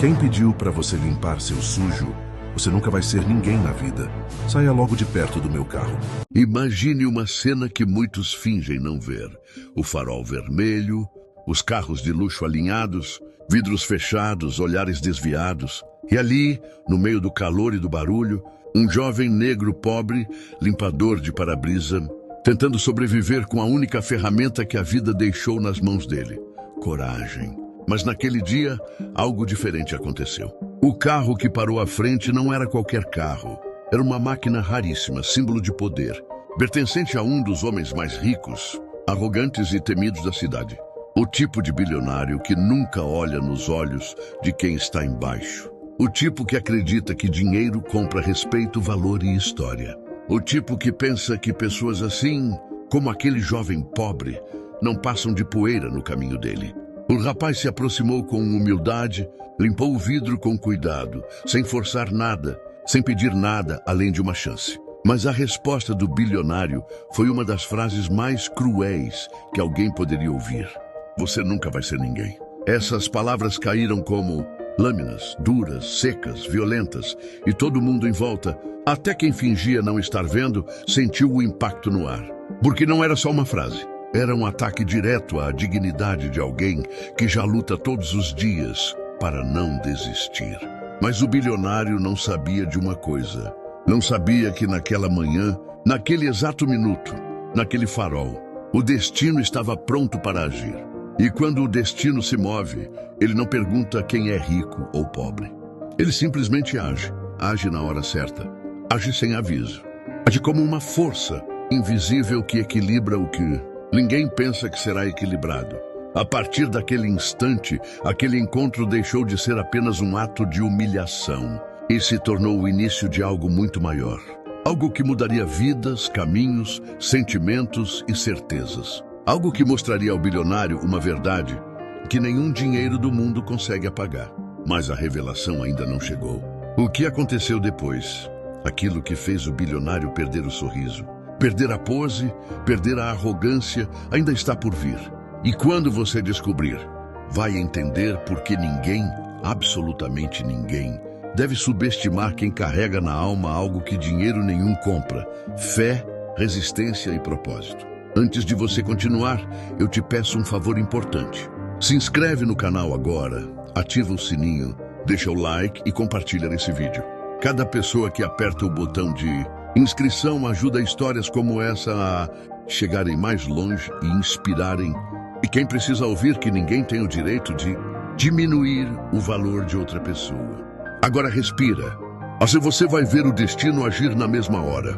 Quem pediu para você limpar seu sujo? Você nunca vai ser ninguém na vida. Saia logo de perto do meu carro. Imagine uma cena que muitos fingem não ver. O farol vermelho, os carros de luxo alinhados, vidros fechados, olhares desviados. E ali, no meio do calor e do barulho, um jovem negro pobre, limpador de para-brisa, tentando sobreviver com a única ferramenta que a vida deixou nas mãos dele: coragem. Mas naquele dia, algo diferente aconteceu. O carro que parou à frente não era qualquer carro. Era uma máquina raríssima, símbolo de poder, pertencente a um dos homens mais ricos, arrogantes e temidos da cidade. O tipo de bilionário que nunca olha nos olhos de quem está embaixo. O tipo que acredita que dinheiro compra respeito, valor e história. O tipo que pensa que pessoas assim, como aquele jovem pobre, não passam de poeira no caminho dele. O rapaz se aproximou com humildade, limpou o vidro com cuidado, sem forçar nada, sem pedir nada além de uma chance. Mas a resposta do bilionário foi uma das frases mais cruéis que alguém poderia ouvir: você nunca vai ser ninguém. Essas palavras caíram como lâminas, duras, secas, violentas, e todo mundo em volta, até quem fingia não estar vendo, sentiu o impacto no ar. Porque não era só uma frase. Era um ataque direto à dignidade de alguém que já luta todos os dias para não desistir. Mas o bilionário não sabia de uma coisa. Não sabia que naquela manhã, naquele exato minuto, naquele farol, o destino estava pronto para agir. E quando o destino se move, ele não pergunta quem é rico ou pobre. Ele simplesmente age. Age na hora certa. Age sem aviso. Age como uma força invisível que equilibra o que ninguém pensa que será equilibrado. A partir daquele instante, aquele encontro deixou de ser apenas um ato de humilhação e se tornou o início de algo muito maior. Algo que mudaria vidas, caminhos, sentimentos e certezas. Algo que mostraria ao bilionário uma verdade que nenhum dinheiro do mundo consegue apagar. Mas a revelação ainda não chegou. O que aconteceu depois? Aquilo que fez o bilionário perder o sorriso, perder a pose, perder a arrogância, ainda está por vir. E quando você descobrir, vai entender por que ninguém, absolutamente ninguém, deve subestimar quem carrega na alma algo que dinheiro nenhum compra: fé, resistência e propósito. Antes de você continuar, eu te peço um favor importante. Se inscreve no canal agora, ativa o sininho, deixa o like e compartilha esse vídeo. Cada pessoa que aperta o botão de inscrição ajuda histórias como essa a chegarem mais longe e inspirarem. E quem precisa ouvir que ninguém tem o direito de diminuir o valor de outra pessoa. Agora respira. Assim você vai ver o destino agir na mesma hora.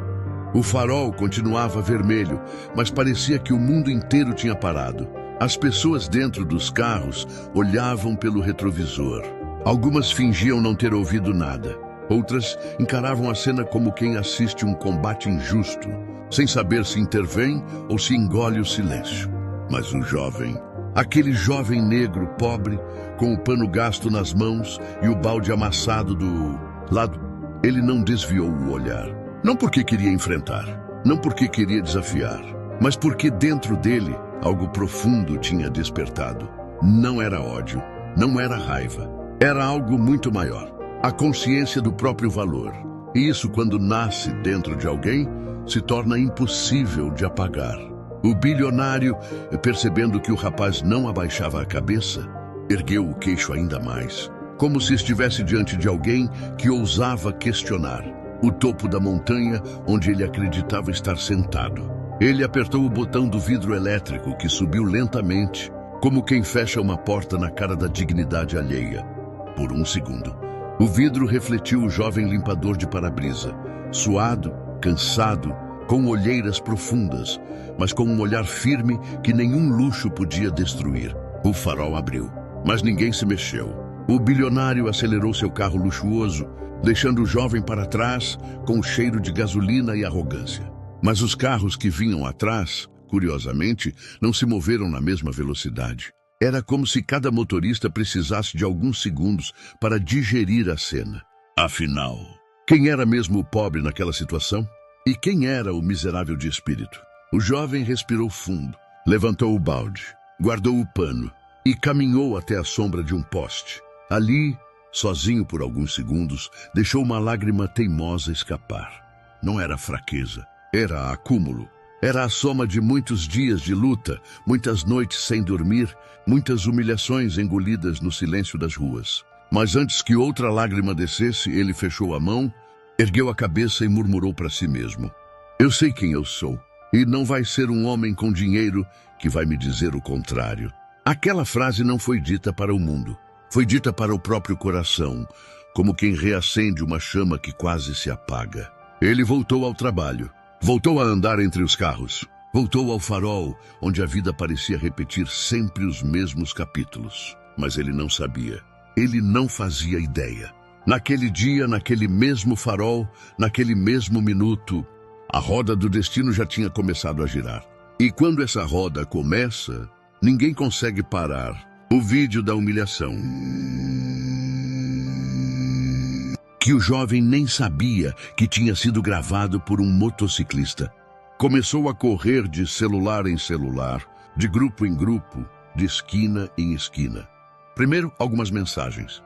O farol continuava vermelho, mas parecia que o mundo inteiro tinha parado. As pessoas dentro dos carros olhavam pelo retrovisor. Algumas fingiam não ter ouvido nada. Outras encaravam a cena como quem assiste um combate injusto, sem saber se intervém ou se engole o silêncio. Mas o jovem, aquele jovem negro pobre, com o pano gasto nas mãos e o balde amassado do lado, ele não desviou o olhar. Não porque queria enfrentar, não porque queria desafiar, mas porque dentro dele algo profundo tinha despertado. Não era ódio, não era raiva, era algo muito maior. A consciência do próprio valor. E isso, quando nasce dentro de alguém, se torna impossível de apagar. O bilionário, percebendo que o rapaz não abaixava a cabeça, ergueu o queixo ainda mais, como se estivesse diante de alguém que ousava questionar o topo da montanha onde ele acreditava estar sentado. Ele apertou o botão do vidro elétrico que subiu lentamente, como quem fecha uma porta na cara da dignidade alheia. Por um segundo, o vidro refletiu o jovem limpador de para-brisa, suado, cansado, com olheiras profundas, mas com um olhar firme que nenhum luxo podia destruir. O farol abriu, mas ninguém se mexeu. O bilionário acelerou seu carro luxuoso, deixando o jovem para trás com o cheiro de gasolina e arrogância. Mas os carros que vinham atrás, curiosamente, não se moveram na mesma velocidade. Era como se cada motorista precisasse de alguns segundos para digerir a cena. Afinal, quem era mesmo o pobre naquela situação? E quem era o miserável de espírito? O jovem respirou fundo, levantou o balde, guardou o pano e caminhou até a sombra de um poste. Ali, sozinho por alguns segundos, deixou uma lágrima teimosa escapar. Não era fraqueza, era acúmulo. Era a soma de muitos dias de luta, muitas noites sem dormir, muitas humilhações engolidas no silêncio das ruas. Mas antes que outra lágrima descesse, ele fechou a mão, ergueu a cabeça e murmurou para si mesmo: eu sei quem eu sou, e não vai ser um homem com dinheiro que vai me dizer o contrário. Aquela frase não foi dita para o mundo, foi dita para o próprio coração, como quem reacende uma chama que quase se apaga. Ele voltou ao trabalho, voltou a andar entre os carros, voltou ao farol, onde a vida parecia repetir sempre os mesmos capítulos. Mas ele não sabia, ele não fazia ideia. Naquele dia, naquele mesmo farol, naquele mesmo minuto, a roda do destino já tinha começado a girar. E quando essa roda começa, ninguém consegue parar. O vídeo da humilhação, que o jovem nem sabia que tinha sido gravado por um motociclista, começou a correr de celular em celular, de grupo em grupo, de esquina em esquina. Primeiro, algumas mensagens.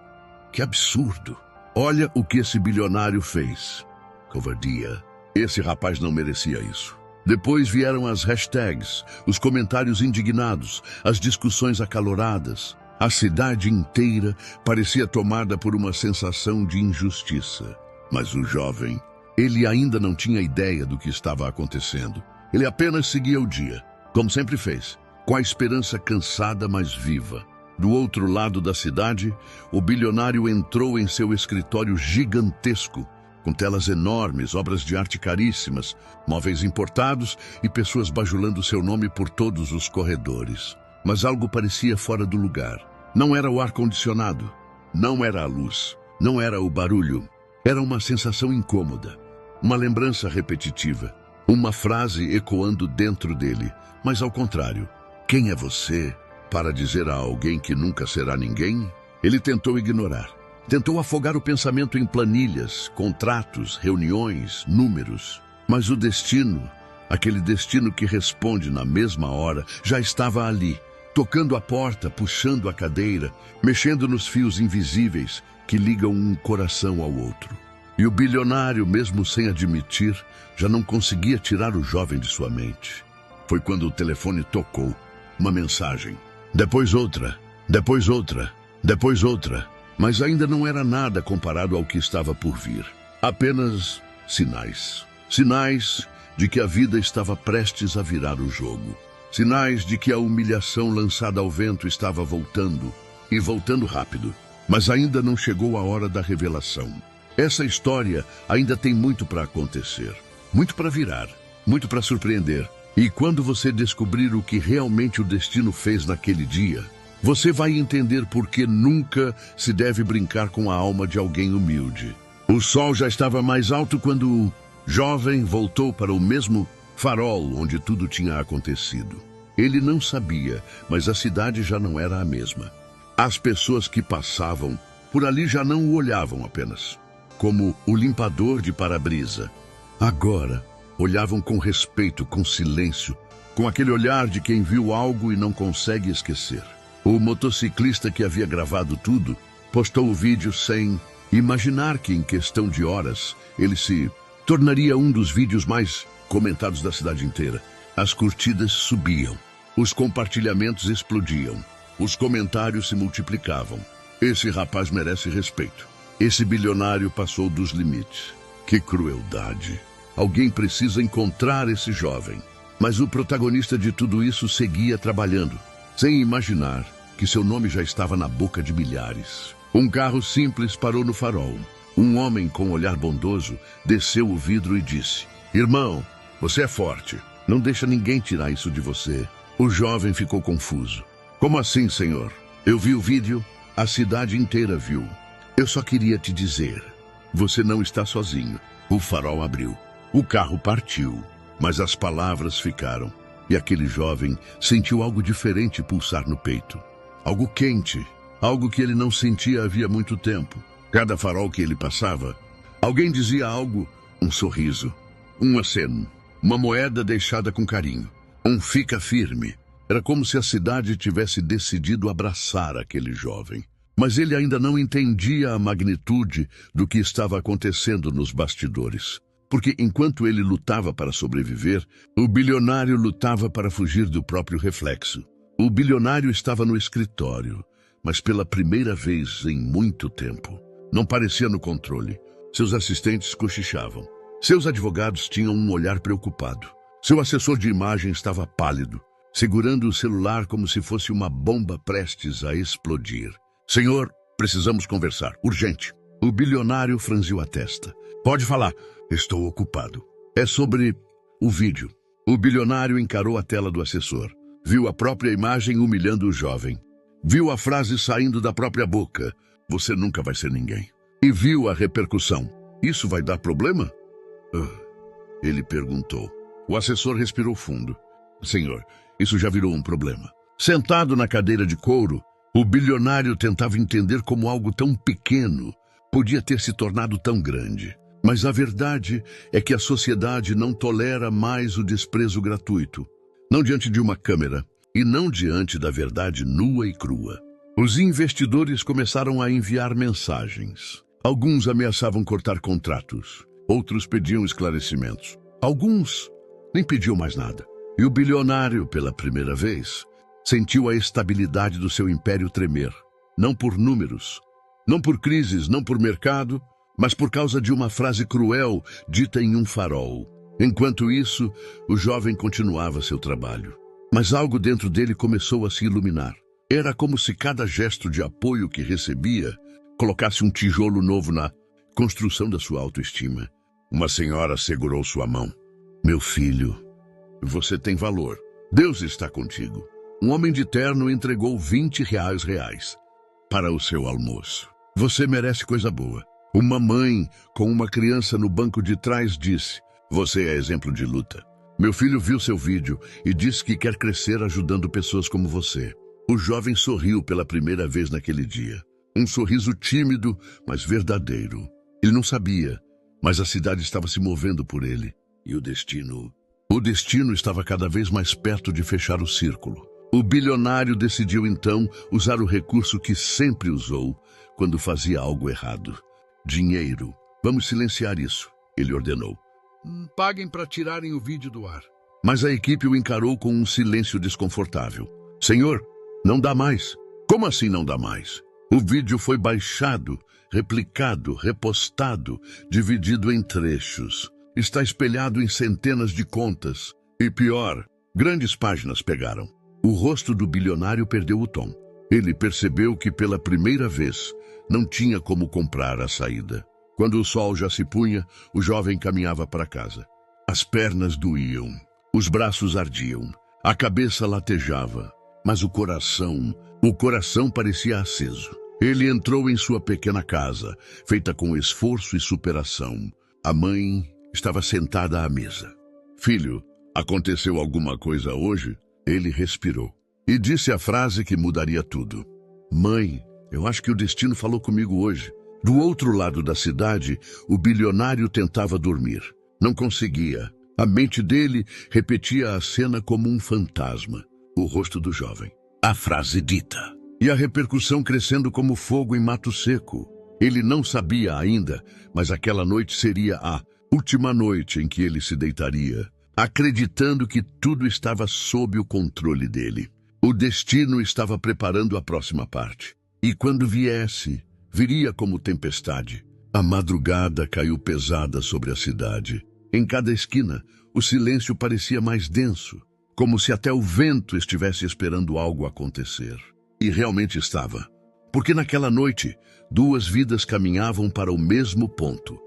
Que absurdo! Olha o que esse bilionário fez. Covardia. Esse rapaz não merecia isso. Depois vieram as hashtags, os comentários indignados, as discussões acaloradas. A cidade inteira parecia tomada por uma sensação de injustiça. Mas o jovem, ele ainda não tinha ideia do que estava acontecendo. Ele apenas seguia o dia, como sempre fez, com a esperança cansada, mas viva. Do outro lado da cidade, o bilionário entrou em seu escritório gigantesco, com telas enormes, obras de arte caríssimas, móveis importados e pessoas bajulando seu nome por todos os corredores. Mas algo parecia fora do lugar. Não era o ar-condicionado, não era a luz, não era o barulho. Era uma sensação incômoda, uma lembrança repetitiva, uma frase ecoando dentro dele. Mas ao contrário, quem é você para dizer a alguém que nunca será ninguém? Ele tentou ignorar. Tentou afogar o pensamento em planilhas, contratos, reuniões, números. Mas o destino, aquele destino que responde na mesma hora, já estava ali, tocando a porta, puxando a cadeira, mexendo nos fios invisíveis que ligam um coração ao outro. E o bilionário, mesmo sem admitir, já não conseguia tirar o jovem de sua mente. Foi quando o telefone tocou. Uma mensagem. Depois outra, depois outra, depois outra. Mas ainda não era nada comparado ao que estava por vir. Apenas sinais. Sinais de que a vida estava prestes a virar o jogo. Sinais de que a humilhação lançada ao vento estava voltando, e voltando rápido. Mas ainda não chegou a hora da revelação. Essa história ainda tem muito para acontecer. Muito para virar, muito para surpreender. E quando você descobrir o que realmente o destino fez naquele dia, você vai entender por que nunca se deve brincar com a alma de alguém humilde. O sol já estava mais alto quando o jovem voltou para o mesmo farol onde tudo tinha acontecido. Ele não sabia, mas a cidade já não era a mesma. As pessoas que passavam por ali já não o olhavam apenas como o limpador de para-brisa. Agora, olhavam com respeito, com silêncio, com aquele olhar de quem viu algo e não consegue esquecer. O motociclista que havia gravado tudo postou o vídeo sem imaginar que, em questão de horas, ele se tornaria um dos vídeos mais comentados da cidade inteira. As curtidas subiam, os compartilhamentos explodiam, os comentários se multiplicavam. Esse rapaz merece respeito. Esse bilionário passou dos limites. Que crueldade! Alguém precisa encontrar esse jovem. Mas o protagonista de tudo isso seguia trabalhando, sem imaginar que seu nome já estava na boca de milhares. Um carro simples parou no farol. Um homem com um olhar bondoso desceu o vidro e disse: "Irmão, você é forte. Não deixa ninguém tirar isso de você." O jovem ficou confuso. "Como assim, senhor? Eu vi o vídeo, a cidade inteira viu. Eu só queria te dizer, você não está sozinho." O farol abriu. O carro partiu, mas as palavras ficaram. E aquele jovem sentiu algo diferente pulsar no peito. Algo quente, algo que ele não sentia havia muito tempo. Cada farol que ele passava, alguém dizia algo, um sorriso, um aceno, uma moeda deixada com carinho, um fica firme. Era como se a cidade tivesse decidido abraçar aquele jovem. Mas ele ainda não entendia a magnitude do que estava acontecendo nos bastidores. Porque enquanto ele lutava para sobreviver, o bilionário lutava para fugir do próprio reflexo. O bilionário estava no escritório, mas pela primeira vez em muito tempo. Não parecia no controle. Seus assistentes cochichavam. Seus advogados tinham um olhar preocupado. Seu assessor de imagem estava pálido, segurando o celular como se fosse uma bomba prestes a explodir. Senhor, precisamos conversar. Urgente. O bilionário franziu a testa. Pode falar. Estou ocupado. É sobre o vídeo. O bilionário encarou a tela do assessor. Viu a própria imagem humilhando o jovem. Viu a frase saindo da própria boca. Você nunca vai ser ninguém. E viu a repercussão. Isso vai dar problema? Ele perguntou. O assessor respirou fundo. Senhor, isso já virou um problema. Sentado na cadeira de couro, o bilionário tentava entender como algo tão pequeno podia ter se tornado tão grande. Mas a verdade é que a sociedade não tolera mais o desprezo gratuito. Não diante de uma câmera e não diante da verdade nua e crua. Os investidores começaram a enviar mensagens. Alguns ameaçavam cortar contratos. Outros pediam esclarecimentos. Alguns nem pediam mais nada. E o bilionário, pela primeira vez, sentiu a estabilidade do seu império tremer. Não por números, não por crises, não por mercado, mas por causa de uma frase cruel dita em um farol. Enquanto isso, o jovem continuava seu trabalho. Mas algo dentro dele começou a se iluminar. Era como se cada gesto de apoio que recebia colocasse um tijolo novo na construção da sua autoestima. Uma senhora segurou sua mão. Meu filho, você tem valor. Deus está contigo. Um homem de terno entregou R$ 20 para o seu almoço. Você merece coisa boa. Uma mãe com uma criança no banco de trás disse: você é exemplo de luta. Meu filho viu seu vídeo e disse que quer crescer ajudando pessoas como você. O jovem sorriu pela primeira vez naquele dia. Um sorriso tímido, mas verdadeiro. Ele não sabia, mas a cidade estava se movendo por ele. E o destino? O destino estava cada vez mais perto de fechar o círculo. O bilionário decidiu então usar o recurso que sempre usou quando fazia algo errado. Dinheiro. Vamos silenciar isso, ele ordenou. Paguem para tirarem o vídeo do ar. Mas a equipe o encarou com um silêncio desconfortável. Senhor, não dá mais. Como assim não dá mais? O vídeo foi baixado, replicado, repostado, dividido em trechos. Está espelhado em centenas de contas. E pior, grandes páginas pegaram. O rosto do bilionário perdeu o tom. Ele percebeu que pela primeira vez não tinha como comprar a saída. Quando o sol já se punha, o jovem caminhava para casa. As pernas doíam, os braços ardiam, a cabeça latejava, mas o coração parecia aceso. Ele entrou em sua pequena casa, feita com esforço e superação. A mãe estava sentada à mesa. Filho, aconteceu alguma coisa hoje? Ele respirou e disse a frase que mudaria tudo. Mãe, eu acho que o destino falou comigo hoje. Do outro lado da cidade, o bilionário tentava dormir. Não conseguia. A mente dele repetia a cena como um fantasma. O rosto do jovem. A frase dita. E a repercussão crescendo como fogo em mato seco. Ele não sabia ainda, mas aquela noite seria a última noite em que ele se deitaria, acreditando que tudo estava sob o controle dele. O destino estava preparando a próxima parte. E quando viesse, viria como tempestade. A madrugada caiu pesada sobre a cidade. Em cada esquina, o silêncio parecia mais denso, como se até o vento estivesse esperando algo acontecer. E realmente estava. Porque naquela noite, duas vidas caminhavam para o mesmo ponto.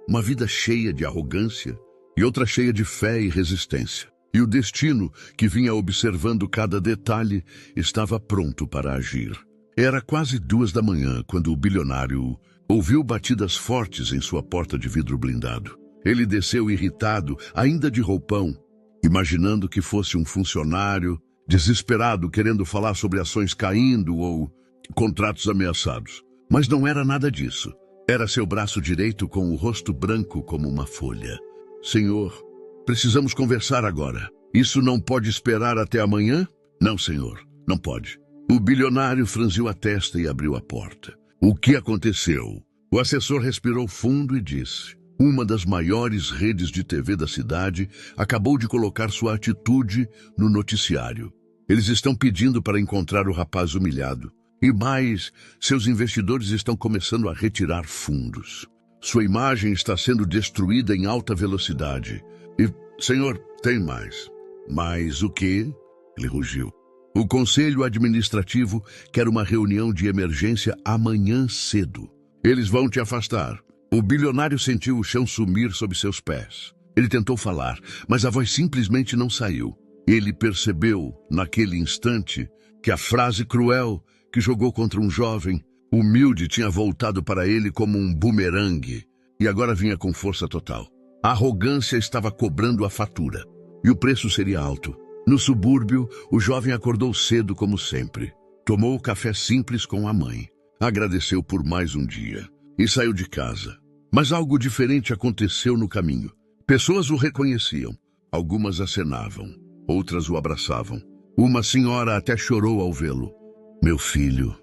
Uma vida cheia de arrogância e outra cheia de fé e resistência. E o destino, que vinha observando cada detalhe, estava pronto para agir. Era quase 2 da manhã quando o bilionário ouviu batidas fortes em sua porta de vidro blindado. Ele desceu irritado, ainda de roupão, imaginando que fosse um funcionário, desesperado, querendo falar sobre ações caindo ou contratos ameaçados. Mas não era nada disso. Era seu braço direito com o rosto branco como uma folha. Senhor, precisamos conversar agora. Isso não pode esperar até amanhã? Não, senhor, não pode. O bilionário franziu a testa e abriu a porta. O que aconteceu? O assessor respirou fundo e disse: uma das maiores redes de TV da cidade acabou de colocar sua atitude no noticiário. Eles estão pedindo para encontrar o rapaz humilhado. E mais, seus investidores estão começando a retirar fundos. Sua imagem está sendo destruída em alta velocidade. E, senhor, tem mais. Mais o quê? Ele rugiu. O conselho administrativo quer uma reunião de emergência amanhã cedo. Eles vão te afastar. O bilionário sentiu o chão sumir sob seus pés. Ele tentou falar, mas a voz simplesmente não saiu. Ele percebeu, naquele instante, que a frase cruel que jogou contra um jovem humilde tinha voltado para ele como um bumerangue e agora vinha com força total. A arrogância estava cobrando a fatura e o preço seria alto. No subúrbio, o jovem acordou cedo como sempre. Tomou o café simples com a mãe. Agradeceu por mais um dia e saiu de casa. Mas algo diferente aconteceu no caminho. Pessoas o reconheciam. Algumas acenavam, outras o abraçavam. Uma senhora até chorou ao vê-lo. Meu filho,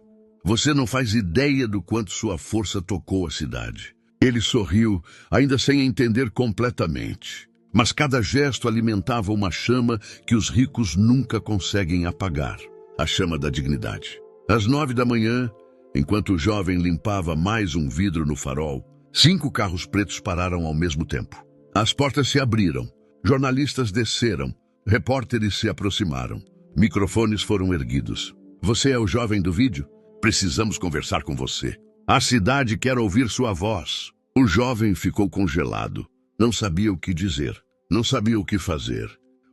você não faz ideia do quanto sua força tocou a cidade. Ele sorriu, ainda sem entender completamente. Mas cada gesto alimentava uma chama que os ricos nunca conseguem apagar. A chama da dignidade. Às 9 da manhã, enquanto o jovem limpava mais um vidro no farol, 5 carros pretos pararam ao mesmo tempo. As portas se abriram, jornalistas desceram, repórteres se aproximaram. Microfones foram erguidos. Você é o jovem do vídeo? Precisamos conversar com você. A cidade quer ouvir sua voz. O jovem ficou congelado. Não sabia o que dizer. Não sabia o que fazer.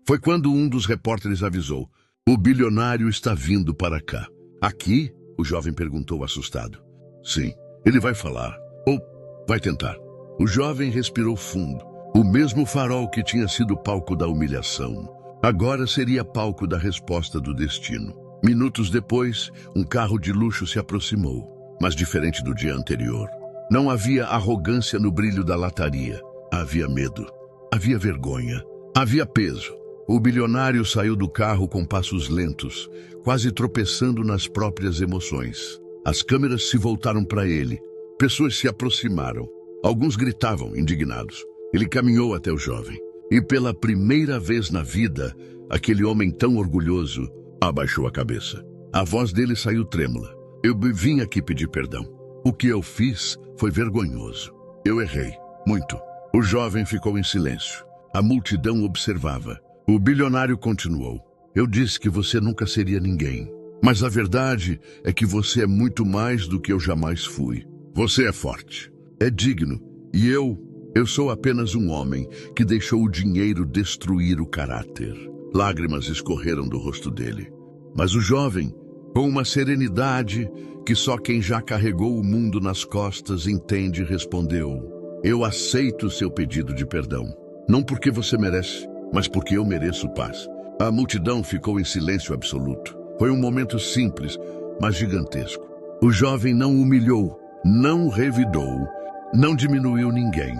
Foi quando um dos repórteres avisou: o bilionário está vindo para cá. Aqui? O jovem perguntou assustado. Sim, ele vai falar. Ou vai tentar. O jovem respirou fundo. O mesmo farol que tinha sido palco da humilhação, agora seria palco da resposta do destino. Minutos depois, um carro de luxo se aproximou, mas diferente do dia anterior. Não havia arrogância no brilho da lataria. Havia medo. Havia vergonha. Havia peso. O bilionário saiu do carro com passos lentos, quase tropeçando nas próprias emoções. As câmeras se voltaram para ele. Pessoas se aproximaram. Alguns gritavam, indignados. Ele caminhou até o jovem. E pela primeira vez na vida, aquele homem tão orgulhoso abaixou a cabeça. A voz dele saiu trêmula. Eu vim aqui pedir perdão. O que eu fiz foi vergonhoso. Eu errei. Muito. O jovem ficou em silêncio. A multidão observava. O bilionário continuou. Eu disse que você nunca seria ninguém. Mas a verdade é que você é muito mais do que eu jamais fui. Você é forte. É digno. E eu sou apenas um homem que deixou o dinheiro destruir o caráter. Lágrimas escorreram do rosto dele. Mas o jovem, com uma serenidade que só quem já carregou o mundo nas costas entende, respondeu: eu aceito seu pedido de perdão. Não porque você merece, mas porque eu mereço paz. A multidão ficou em silêncio absoluto. Foi um momento simples, mas gigantesco. O jovem não humilhou, não revidou, não diminuiu ninguém.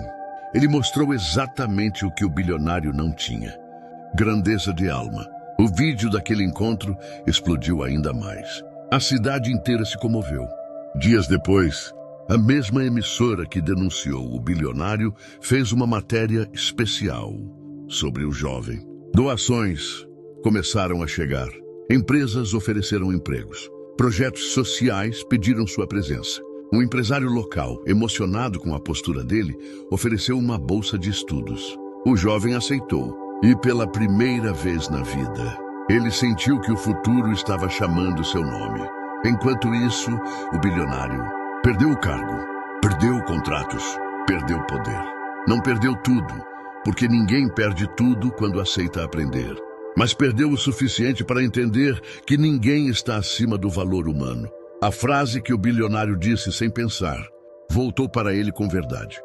Ele mostrou exatamente o que o bilionário não tinha: grandeza de alma. O vídeo daquele encontro explodiu ainda mais. A cidade inteira se comoveu. Dias depois, a mesma emissora que denunciou o bilionário fez uma matéria especial sobre o jovem. Doações começaram a chegar. Empresas ofereceram empregos. Projetos sociais pediram sua presença. Um empresário local, emocionado com a postura dele, ofereceu uma bolsa de estudos. O jovem aceitou. E pela primeira vez na vida, ele sentiu que o futuro estava chamando seu nome. Enquanto isso, o bilionário perdeu o cargo, perdeu contratos, perdeu poder. Não perdeu tudo, porque ninguém perde tudo quando aceita aprender. Mas perdeu o suficiente para entender que ninguém está acima do valor humano. A frase que o bilionário disse sem pensar voltou para ele com verdade: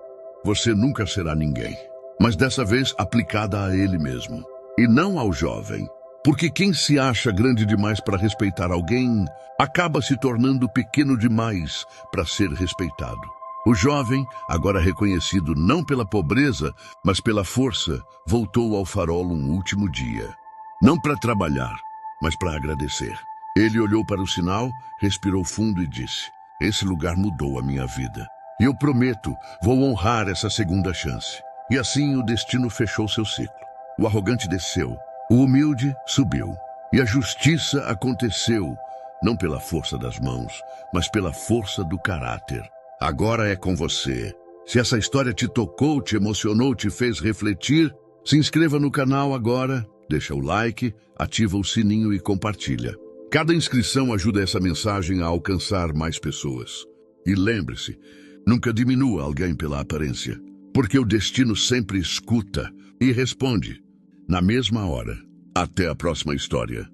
você nunca será ninguém. Mas dessa vez aplicada a ele mesmo, e não ao jovem. Porque quem se acha grande demais para respeitar alguém, acaba se tornando pequeno demais para ser respeitado. O jovem, agora reconhecido não pela pobreza, mas pela força, voltou ao farol um último dia. Não para trabalhar, mas para agradecer. Ele olhou para o sinal, respirou fundo e disse: esse lugar mudou a minha vida. E eu prometo, vou honrar essa segunda chance. E assim o destino fechou seu ciclo. O arrogante desceu, o humilde subiu. E a justiça aconteceu, não pela força das mãos, mas pela força do caráter. Agora é com você. Se essa história te tocou, te emocionou, te fez refletir, se inscreva no canal agora, deixa o like, ativa o sininho e compartilha. Cada inscrição ajuda essa mensagem a alcançar mais pessoas. E lembre-se, nunca diminua alguém pela aparência, porque o destino sempre escuta e responde na mesma hora. Até a próxima história.